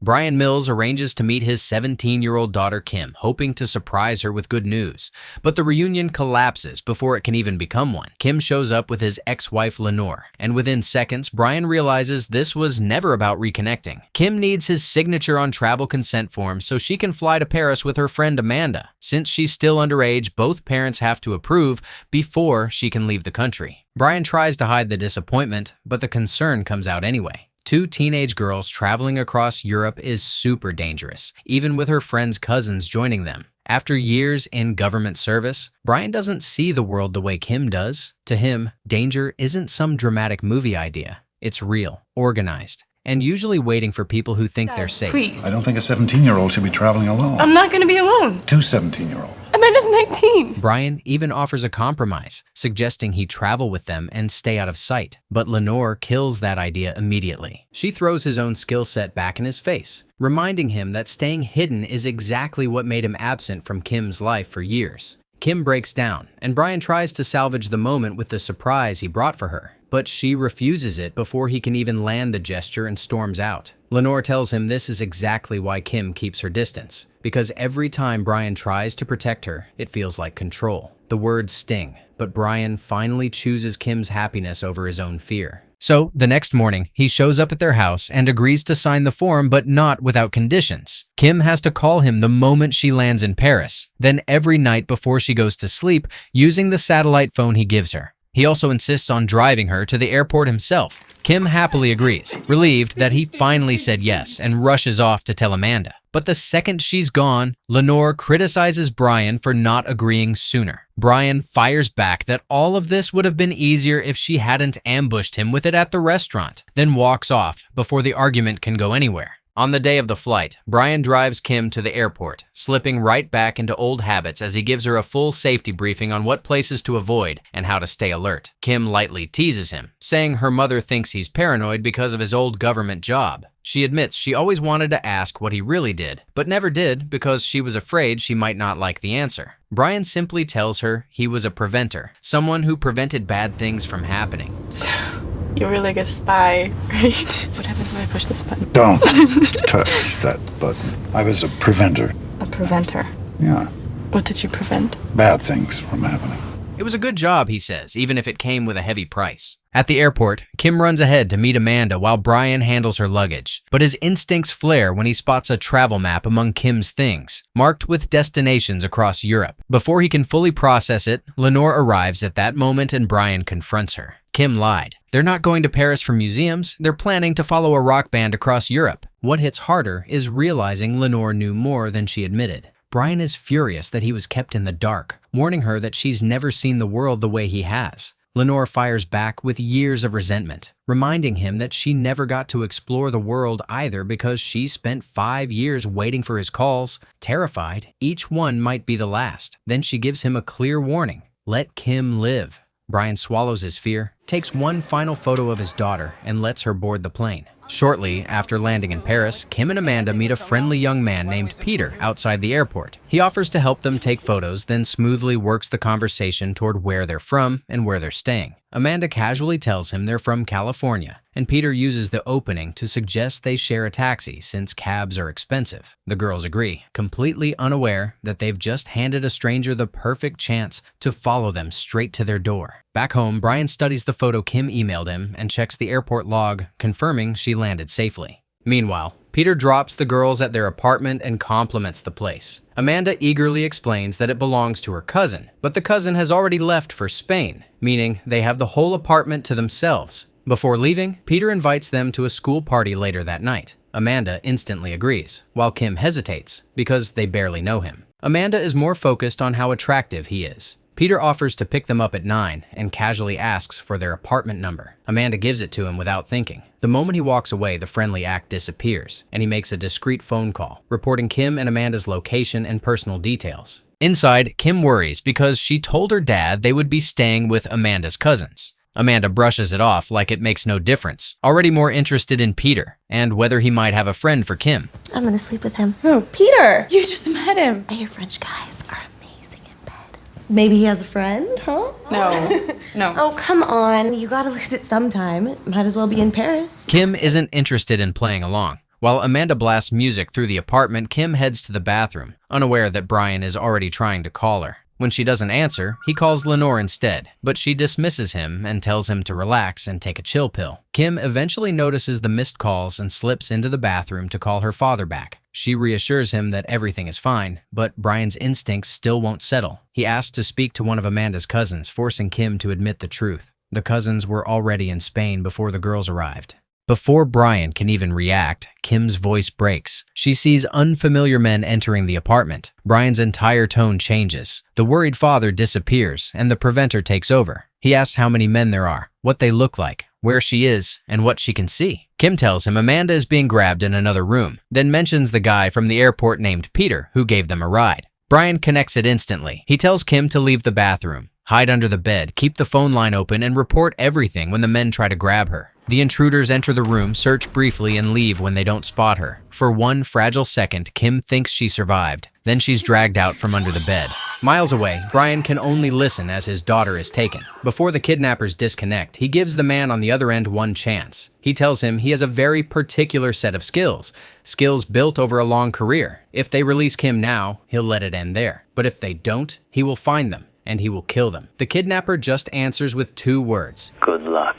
Bryan Mills arranges to meet his 17-year-old daughter Kim, hoping to surprise her with good news. But the reunion collapses before it can even become one. Kim shows up with his ex-wife Lenore, and within seconds, Bryan realizes this was never about reconnecting. Kim needs his signature on travel consent forms so she can fly to Paris with her friend Amanda. Since she's still underage, both parents have to approve before she can leave the country. Bryan tries to hide the disappointment, but the concern comes out anyway. Two teenage girls traveling across Europe is super dangerous, even with her friends' cousins joining them. After years in government service, Bryan doesn't see the world the way Kim does. To him, danger isn't some dramatic movie idea. It's real, organized, and usually waiting for people who think they're safe. Please. I don't think a 17-year-old should be traveling alone. I'm not going to be alone. Two 17-year-olds. Amanda's 19. Bryan even offers a compromise, suggesting he travel with them and stay out of sight. But Lenore kills that idea immediately. She throws his own skill set back in his face, reminding him that staying hidden is exactly what made him absent from Kim's life for years. Kim breaks down, and Bryan tries to salvage the moment with the surprise he brought for her. But she refuses it before he can even land the gesture and storms out. Lenore tells him this is exactly why Kim keeps her distance, because every time Bryan tries to protect her, it feels like control. The words sting, but Bryan finally chooses Kim's happiness over his own fear. So, the next morning, he shows up at their house and agrees to sign the form, but not without conditions. Kim has to call him the moment she lands in Paris, then every night before she goes to sleep, using the satellite phone he gives her. He also insists on driving her to the airport himself. Kim happily agrees, relieved that he finally said yes, and rushes off to tell Amanda. But the second she's gone, Lenore criticizes Bryan for not agreeing sooner. Bryan fires back that all of this would have been easier if she hadn't ambushed him with it at the restaurant, then walks off before the argument can go anywhere. On the day of the flight, Bryan drives Kim to the airport, slipping right back into old habits as he gives her a full safety briefing on what places to avoid and how to stay alert. Kim lightly teases him, saying her mother thinks he's paranoid because of his old government job. She admits she always wanted to ask what he really did, but never did because she was afraid she might not like the answer. Bryan simply tells her he was a preventer, someone who prevented bad things from happening. You're really like a spy, right? What happens if I push this button? Don't touch that button. I was a preventer. A preventer? Yeah. What did you prevent? Bad things from happening. It was a good job, he says, even if it came with a heavy price. At the airport, Kim runs ahead to meet Amanda while Bryan handles her luggage. But his instincts flare when he spots a travel map among Kim's things, marked with destinations across Europe. Before he can fully process it, Lenore arrives at that moment and Bryan confronts her. Kim lied. They're not going to Paris for museums, they're planning to follow a rock band across Europe. What hits harder is realizing Lenore knew more than she admitted. Bryan is furious that he was kept in the dark, warning her that she's never seen the world the way he has. Lenore fires back with years of resentment, reminding him that she never got to explore the world either because she spent 5 years waiting for his calls, terrified each one might be the last. Then she gives him a clear warning: let Kim live. Bryan swallows his fear, takes one final photo of his daughter, and lets her board the plane. Shortly after landing in Paris, Kim and Amanda meet a friendly young man named Peter outside the airport. He offers to help them take photos, then smoothly works the conversation toward where they're from and where they're staying. Amanda casually tells him they're from California, and Peter uses the opening to suggest they share a taxi since cabs are expensive. The girls agree, completely unaware that they've just handed a stranger the perfect chance to follow them straight to their door. Back home, Bryan studies the photo Kim emailed him and checks the airport log, confirming she landed safely. Meanwhile, Peter drops the girls at their apartment and compliments the place. Amanda eagerly explains that it belongs to her cousin, but the cousin has already left for Spain, meaning they have the whole apartment to themselves. Before leaving, Peter invites them to a school party later that night. Amanda instantly agrees, while Kim hesitates because they barely know him. Amanda is more focused on how attractive he is. Peter offers to pick them up at 9 and casually asks for their apartment number. Amanda gives it to him without thinking. The moment he walks away, the friendly act disappears, and he makes a discreet phone call, reporting Kim and Amanda's location and personal details. Inside, Kim worries because she told her dad they would be staying with Amanda's cousins. Amanda brushes it off like it makes no difference, already more interested in Peter and whether he might have a friend for Kim. I'm gonna sleep with him. Who? Peter! You just met him. I hear French guys are amazing in bed. Maybe he has a friend, huh? No. Oh, come on. You gotta lose it sometime. Might as well be in Paris. Kim isn't interested in playing along. While Amanda blasts music through the apartment, Kim heads to the bathroom, unaware that Bryan is already trying to call her. When she doesn't answer, he calls Lenore instead, but she dismisses him and tells him to relax and take a chill pill. Kim eventually notices the missed calls and slips into the bathroom to call her father back. She reassures him that everything is fine, but Bryan's instincts still won't settle. He asks to speak to one of Amanda's cousins, forcing Kim to admit the truth. The cousins were already in Spain before the girls arrived. Before Bryan can even react, Kim's voice breaks. She sees unfamiliar men entering the apartment. Bryan's entire tone changes. The worried father disappears, and the preventer takes over. He asks how many men there are, what they look like, where she is, and what she can see. Kim tells him Amanda is being grabbed in another room, then mentions the guy from the airport named Peter who gave them a ride. Bryan connects it instantly. He tells Kim to leave the bathroom, hide under the bed, keep the phone line open, and report everything when the men try to grab her. The intruders enter the room, search briefly, and leave when they don't spot her. For one fragile second, Kim thinks she survived. Then she's dragged out from under the bed. Miles away, Bryan can only listen as his daughter is taken. Before the kidnappers disconnect, he gives the man on the other end one chance. He tells him he has a very particular set of skills built over a long career. If they release Kim now, he'll let it end there. But if they don't, he will find them, and he will kill them. The kidnapper just answers with 2 words. Good luck.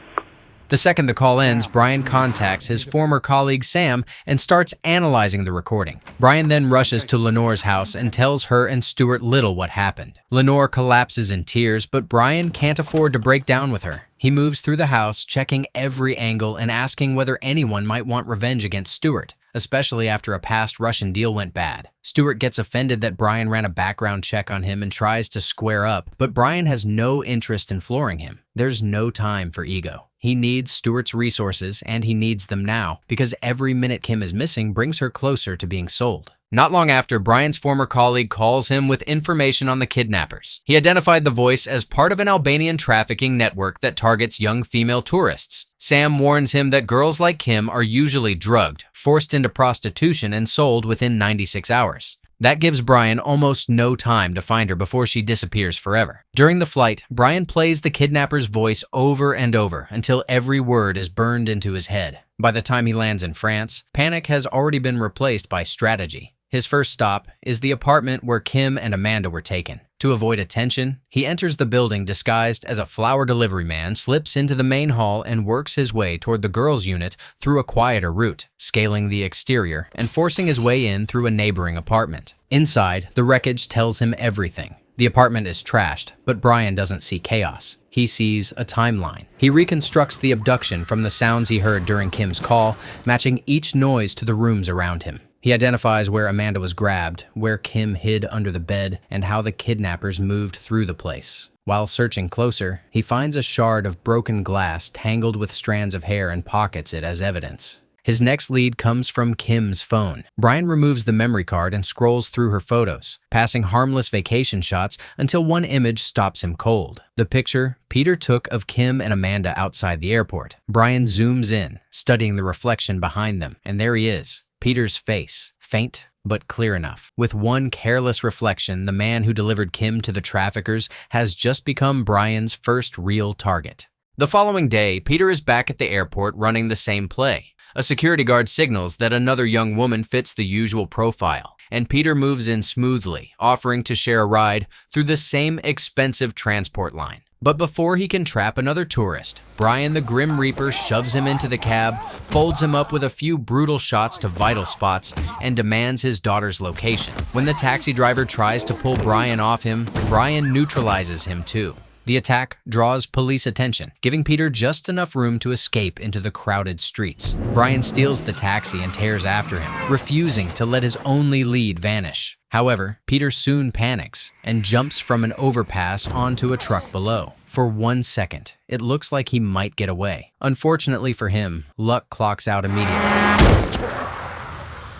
The second the call ends, Bryan contacts his former colleague Sam and starts analyzing the recording. Bryan then rushes to Lenore's house and tells her and Stuart Little what happened. Lenore collapses in tears, but Bryan can't afford to break down with her. He moves through the house, checking every angle and asking whether anyone might want revenge against Stuart, especially after a past Russian deal went bad. Stuart gets offended that Bryan ran a background check on him and tries to square up, but Bryan has no interest in flooring him. There's no time for ego. He needs Stuart's resources, and he needs them now, because every minute Kim is missing brings her closer to being sold. Not long after, Bryan's former colleague calls him with information on the kidnappers. He identified the voice as part of an Albanian trafficking network that targets young female tourists. Sam warns him that girls like Kim are usually drugged, forced into prostitution, and sold within 96 hours. That gives Bryan almost no time to find her before she disappears forever. During the flight, Bryan plays the kidnapper's voice over and over until every word is burned into his head. By the time he lands in France, panic has already been replaced by strategy. His first stop is the apartment where Kim and Amanda were taken. To avoid attention, he enters the building disguised as a flower delivery man, slips into the main hall, and works his way toward the girls' unit through a quieter route, scaling the exterior and forcing his way in through a neighboring apartment. Inside, the wreckage tells him everything. The apartment is trashed, but Bryan doesn't see chaos. He sees a timeline. He reconstructs the abduction from the sounds he heard during Kim's call, matching each noise to the rooms around him. He identifies where Amanda was grabbed, where Kim hid under the bed, and how the kidnappers moved through the place. While searching closer, he finds a shard of broken glass tangled with strands of hair and pockets it as evidence. His next lead comes from Kim's phone. Bryan removes the memory card and scrolls through her photos, passing harmless vacation shots until one image stops him cold. The picture Peter took of Kim and Amanda outside the airport. Bryan zooms in, studying the reflection behind them, and there he is. Peter's face, faint but clear enough. With one careless reflection, the man who delivered Kim to the traffickers has just become Bryan's first real target. The following day, Peter is back at the airport running the same play. A security guard signals that another young woman fits the usual profile, and Peter moves in smoothly, offering to share a ride through the same expensive transport line. But before he can trap another tourist, Bryan the Grim Reaper shoves him into the cab, folds him up with a few brutal shots to vital spots, and demands his daughter's location. When the taxi driver tries to pull Bryan off him, Bryan neutralizes him too. The attack draws police attention, giving Peter just enough room to escape into the crowded streets. Bryan steals the taxi and tears after him, refusing to let his only lead vanish. However, Peter soon panics and jumps from an overpass onto a truck below. For 1 second, it looks like he might get away. Unfortunately for him, luck clocks out immediately.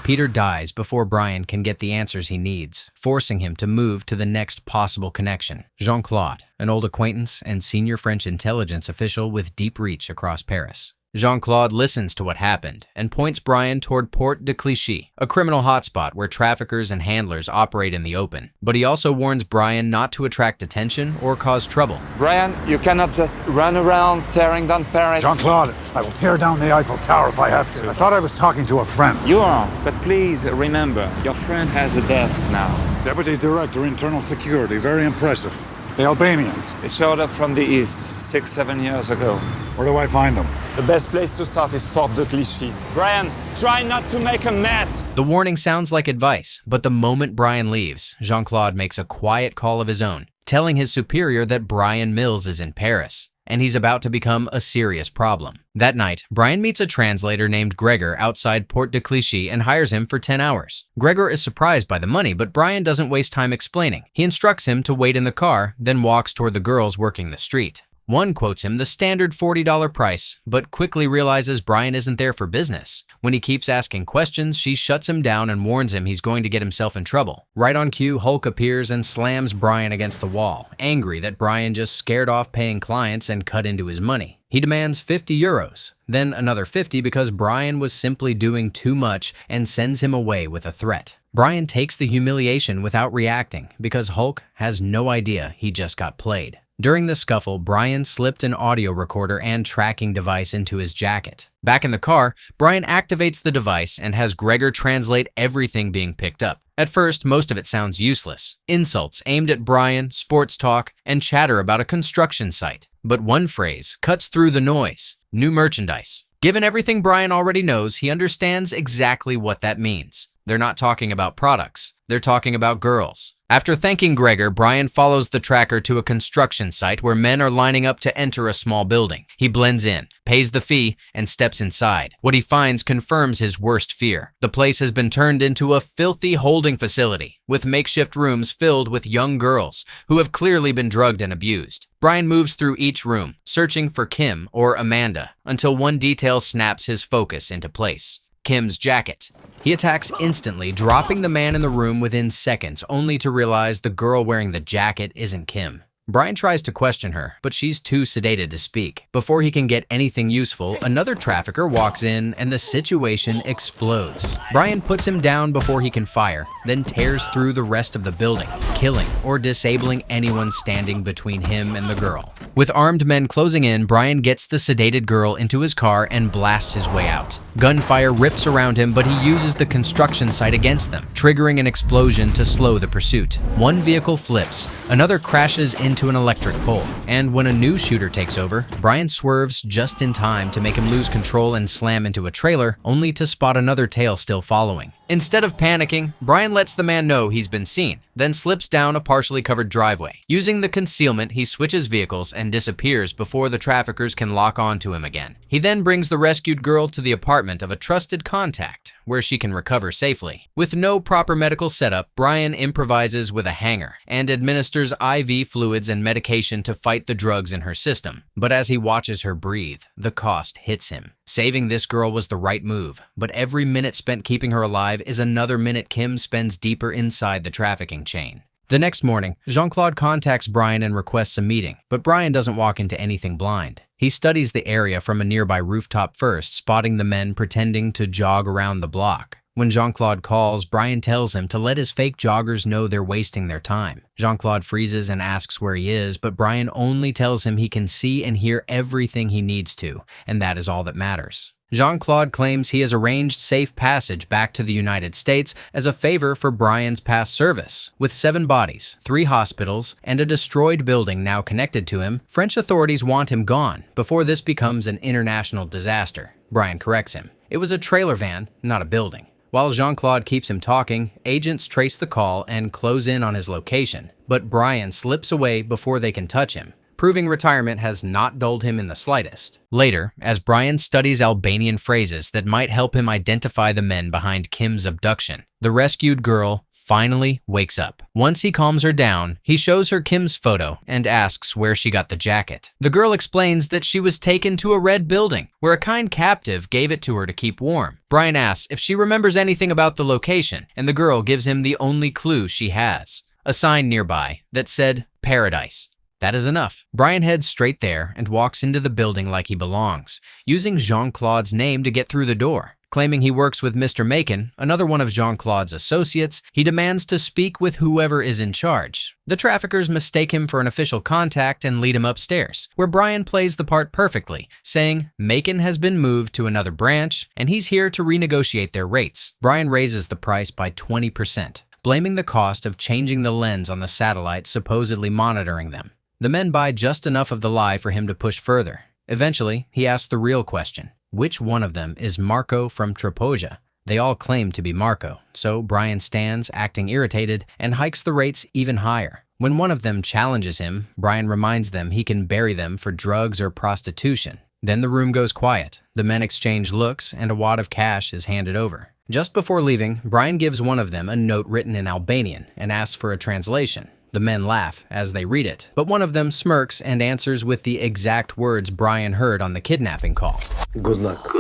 Peter dies before Bryan can get the answers he needs, forcing him to move to the next possible connection. Jean-Claude, an old acquaintance and senior French intelligence official with deep reach across Paris. Jean-Claude listens to what happened and points Bryan toward Port de Clichy, a criminal hotspot where traffickers and handlers operate in the open. But he also warns Bryan not to attract attention or cause trouble. Bryan, you cannot just run around tearing down Paris. Jean-Claude, I will tear down the Eiffel Tower if I have to. I thought I was talking to a friend. You are, but please remember, your friend has a desk now. Deputy Director, Internal Security. Very impressive. The Albanians. They showed up from the east 6-7 years ago. Where do I find them? The best place to start is Port de Clichy. Bryan, try not to make a mess. The warning sounds like advice, but the moment Bryan leaves, Jean-Claude makes a quiet call of his own, telling his superior that Bryan Mills is in Paris, and he's about to become a serious problem. That night, Bryan meets a translator named Gregor outside Port de Clichy and hires him for 10 hours. Gregor is surprised by the money, but Bryan doesn't waste time explaining. He instructs him to wait in the car, then walks toward the girls working the street. One quotes him the standard $40 price, but quickly realizes Bryan isn't there for business. When he keeps asking questions, she shuts him down and warns him he's going to get himself in trouble. Right on cue, Hulk appears and slams Bryan against the wall, angry that Bryan just scared off paying clients and cut into his money. He demands 50 euros, then another 50 because Bryan was simply doing too much and sends him away with a threat. Bryan takes the humiliation without reacting because Hulk has no idea he just got played. During the scuffle, Bryan slipped an audio recorder and tracking device into his jacket. Back in the car, Bryan activates the device and has Gregor translate everything being picked up. At first, most of it sounds useless. Insults aimed at Bryan, sports talk, and chatter about a construction site. But one phrase cuts through the noise: new merchandise. Given everything Bryan already knows, he understands exactly what that means. They're not talking about products. They're talking about girls. After thanking Gregor, Bryan follows the tracker to a construction site where men are lining up to enter a small building. He blends in, pays the fee, and steps inside. What he finds confirms his worst fear. The place has been turned into a filthy holding facility, with makeshift rooms filled with young girls who have clearly been drugged and abused. Bryan moves through each room, searching for Kim or Amanda, until one detail snaps his focus into place: Kim's jacket. He attacks instantly, dropping the man in the room within seconds, only to realize the girl wearing the jacket isn't Kim. Bryan tries to question her, but she's too sedated to speak. Before he can get anything useful, another trafficker walks in and the situation explodes. Bryan puts him down before he can fire, then tears through the rest of the building, killing or disabling anyone standing between him and the girl. With armed men closing in, Bryan gets the sedated girl into his car and blasts his way out. Gunfire rips around him, but he uses the construction site against them, triggering an explosion to slow the pursuit. One vehicle flips, another crashes into an electric pole, and when a new shooter takes over, Bryan swerves just in time to make him lose control and slam into a trailer, only to spot another tail still following. Instead of panicking, Bryan lets the man know he's been seen, then slips down a partially covered driveway. Using the concealment, he switches vehicles and disappears before the traffickers can lock onto him again. He then brings the rescued girl to the apartment of a trusted contact, where she can recover safely. With no proper medical setup, Bryan improvises with a hanger and administers IV fluids and medication to fight the drugs in her system. But as he watches her breathe, the cost hits him. Saving this girl was the right move, but every minute spent keeping her alive is another minute Kim spends deeper inside the trafficking chain. The next morning, Jean-Claude contacts Bryan and requests a meeting, but Bryan doesn't walk into anything blind. He studies the area from a nearby rooftop first, spotting the men pretending to jog around the block. When Jean-Claude calls, Bryan tells him to let his fake joggers know they're wasting their time. Jean-Claude freezes and asks where he is, but Bryan only tells him he can see and hear everything he needs to, and that is all that matters. Jean-Claude claims he has arranged safe passage back to the United States as a favor for Bryan's past service. With 7 bodies, 3 hospitals, and a destroyed building now connected to him, French authorities want him gone before this becomes an international disaster. Bryan corrects him. It was a trailer van, not a building. While Jean-Claude keeps him talking, agents trace the call and close in on his location, but Bryan slips away before they can touch him, proving retirement has not dulled him in the slightest. Later, as Bryan studies Albanian phrases that might help him identify the men behind Kim's abduction, the rescued girl finally wakes up. Once he calms her down, he shows her Kim's photo and asks where she got the jacket. The girl explains that she was taken to a red building, where a kind captive gave it to her to keep warm. Bryan asks if she remembers anything about the location, and the girl gives him the only clue she has: a sign nearby that said Paradise. That is enough. Bryan heads straight there and walks into the building like he belongs, using Jean-Claude's name to get through the door. Claiming he works with Mr. Macon, another one of Jean-Claude's associates, he demands to speak with whoever is in charge. The traffickers mistake him for an official contact and lead him upstairs, where Bryan plays the part perfectly, saying Macon has been moved to another branch and he's here to renegotiate their rates. Bryan raises the price by 20%, blaming the cost of changing the lens on the satellite supposedly monitoring them. The men buy just enough of the lie for him to push further. Eventually, he asks the real question. Which one of them is Marko from Trapoja? They all claim to be Marko, so Bryan stands, acting irritated, and hikes the rates even higher. When one of them challenges him, Bryan reminds them he can bury them for drugs or prostitution. Then the room goes quiet, the men exchange looks, and a wad of cash is handed over. Just before leaving, Bryan gives one of them a note written in Albanian and asks for a translation. The men laugh as they read it, but one of them smirks and answers with the exact words Bryan heard on the kidnapping call. Good luck.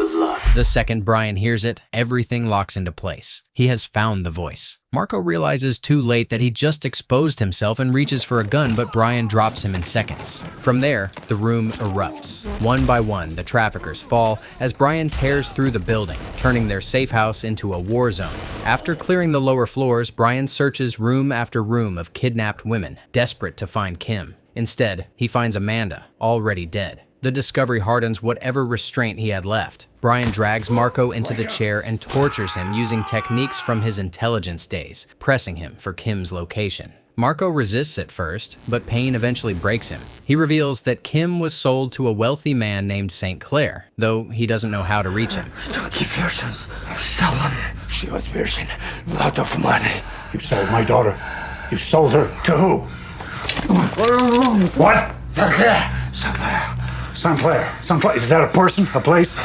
The second Bryan hears it, everything locks into place. He has found the voice. Marko realizes too late that he just exposed himself and reaches for a gun, but Bryan drops him in seconds. From there, the room erupts. One by one, the traffickers fall as Bryan tears through the building, turning their safe house into a war zone. After clearing the lower floors, Bryan searches room after room of kidnapped women, desperate to find Kim. Instead, he finds Amanda, already dead. The discovery hardens whatever restraint he had left. Bryan drags Marko into the chair and tortures him using techniques from his intelligence days, pressing him for Kim's location. Marko resists at first, but pain eventually breaks him. He reveals that Kim was sold to a wealthy man named Saint-Clair, though he doesn't know how to reach him. Don't keep versions. Sell them. She was virgin. Lot of money. You sold my daughter. You sold her to who? What? Saint-Clair. Saint-Clair. Saint-Clair. Saint-Clair. Is that a person? A place?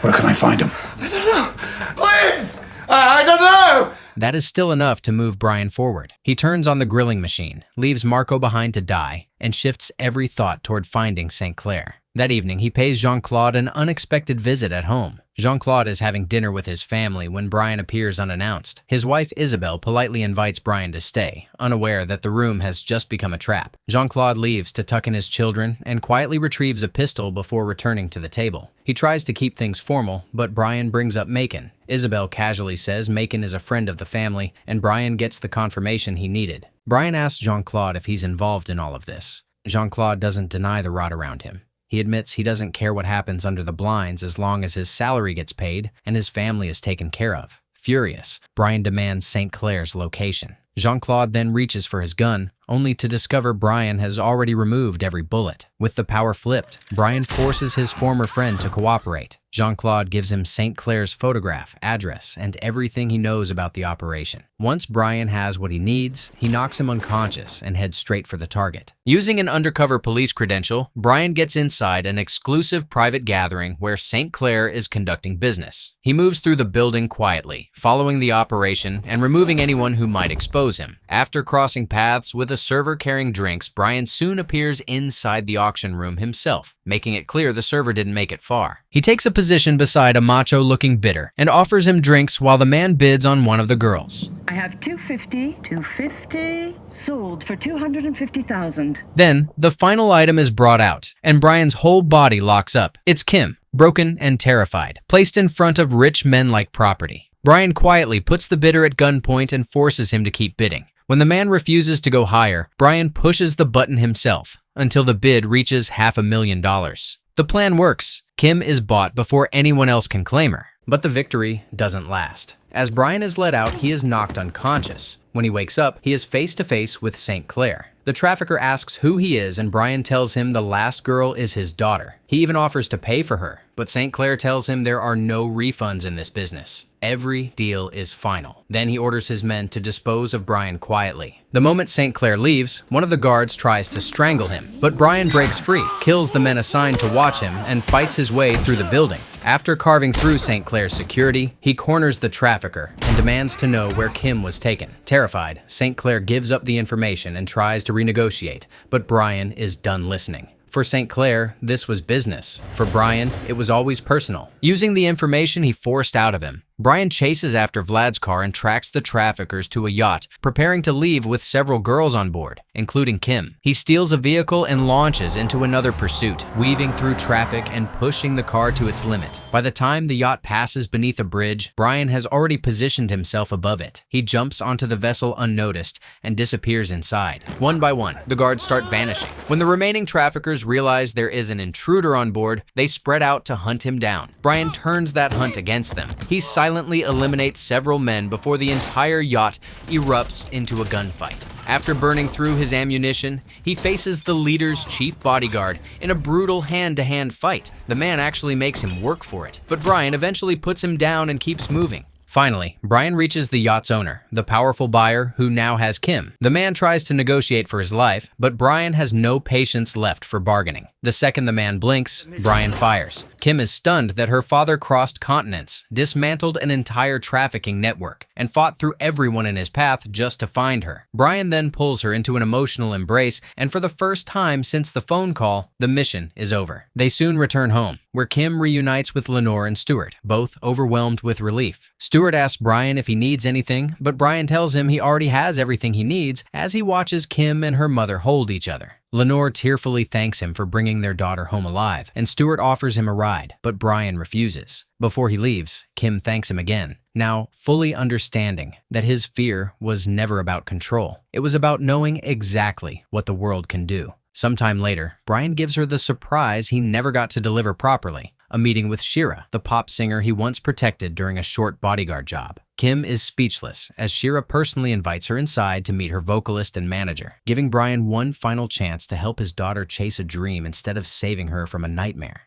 Where can I find him? I don't know. Please! I don't know! That is still enough to move Bryan forward. He turns on the grilling machine, leaves Marko behind to die, and shifts every thought toward finding Saint-Clair. That evening, he pays Jean-Claude an unexpected visit at home. Jean-Claude is having dinner with his family when Bryan appears unannounced. His wife Isabelle politely invites Bryan to stay, unaware that the room has just become a trap. Jean-Claude leaves to tuck in his children and quietly retrieves a pistol before returning to the table. He tries to keep things formal, but Bryan brings up Macon. Isabelle casually says Macon is a friend of the family, and Bryan gets the confirmation he needed. Bryan asks Jean-Claude if he's involved in all of this. Jean-Claude doesn't deny the rot around him. He admits he doesn't care what happens under the blinds as long as his salary gets paid and his family is taken care of. Furious, Bryan demands Saint-Clair's location. Jean-Claude then reaches for his gun, only to discover Bryan has already removed every bullet. With the power flipped, Bryan forces his former friend to cooperate. Jean-Claude gives him Saint-Clair's photograph, address, and everything he knows about the operation. Once Bryan has what he needs, he knocks him unconscious and heads straight for the target. Using an undercover police credential, Bryan gets inside an exclusive private gathering where Saint-Clair is conducting business. He moves through the building quietly, following the operation and removing anyone who might expose him. After crossing paths with a server carrying drinks, Bryan soon appears inside the auction room himself, making it clear the server didn't make it far. He takes a position beside a macho-looking bidder and offers him drinks while the man bids on one of the girls. I have 250, sold for 250,000. Then, the final item is brought out, and Bryan's whole body locks up. It's Kim, broken and terrified, placed in front of rich men-like property. Bryan quietly puts the bidder at gunpoint and forces him to keep bidding. When the man refuses to go higher, Bryan pushes the button himself until the bid reaches $500,000. The plan works. Kim is bought before anyone else can claim her. But the victory doesn't last. As Bryan is let out, he is knocked unconscious. When he wakes up, he is face to face with Saint-Clair. The trafficker asks who he is, and Bryan tells him the last girl is his daughter. He even offers to pay for her, but Saint-Clair tells him there are no refunds in this business. Every deal is final. Then he orders his men to dispose of Bryan quietly. The moment Saint-Clair leaves, one of the guards tries to strangle him, but Bryan breaks free, kills the men assigned to watch him, and fights his way through the building. After carving through Saint-Clair's security, he corners the trafficker and demands to know where Kim was taken. Terrified, Saint-Clair gives up the information and tries to renegotiate, but Bryan is done listening. For Saint-Clair, this was business. For Bryan, it was always personal. Using the information he forced out of him, Bryan chases after Vlad's car and tracks the traffickers to a yacht, preparing to leave with several girls on board, including Kim. He steals a vehicle and launches into another pursuit, weaving through traffic and pushing the car to its limit. By the time the yacht passes beneath a bridge, Bryan has already positioned himself above it. He jumps onto the vessel unnoticed and disappears inside. One by one, the guards start vanishing. When the remaining traffickers realize there is an intruder on board, they spread out to hunt him down. Bryan turns that hunt against them. He silently eliminates several men before the entire yacht erupts into a gunfight. After burning through his ammunition, he faces the leader's chief bodyguard in a brutal hand-to-hand fight. The man actually makes him work for it, but Bryan eventually puts him down and keeps moving. Finally, Bryan reaches the yacht's owner, the powerful buyer who now has Kim. The man tries to negotiate for his life, but Bryan has no patience left for bargaining. The second the man blinks, Bryan fires. Kim is stunned that her father crossed continents, dismantled an entire trafficking network, and fought through everyone in his path just to find her. Bryan then pulls her into an emotional embrace, and for the first time since the phone call, the mission is over. They soon return home, where Kim reunites with Lenore and Stuart, both overwhelmed with relief. Stuart asks Bryan if he needs anything, but Bryan tells him he already has everything he needs as he watches Kim and her mother hold each other. Lenore tearfully thanks him for bringing their daughter home alive, and Stuart offers him a ride, but Bryan refuses. Before he leaves, Kim thanks him again, now fully understanding that his fear was never about control. It was about knowing exactly what the world can do. Sometime later, Bryan gives her the surprise he never got to deliver properly, a meeting with Shira, the pop singer he once protected during a short bodyguard job. Kim is speechless as Shira personally invites her inside to meet her vocalist and manager, giving Bryan one final chance to help his daughter chase a dream instead of saving her from a nightmare.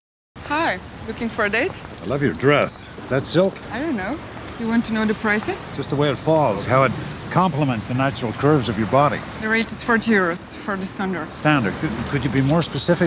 Hi, looking for a date? I love your dress. Is that silk? I don't know. You want to know the prices? Just the way it falls, how it complements the natural curves of your body. The rate is 40 euros for the standard. Standard. Could you be more specific?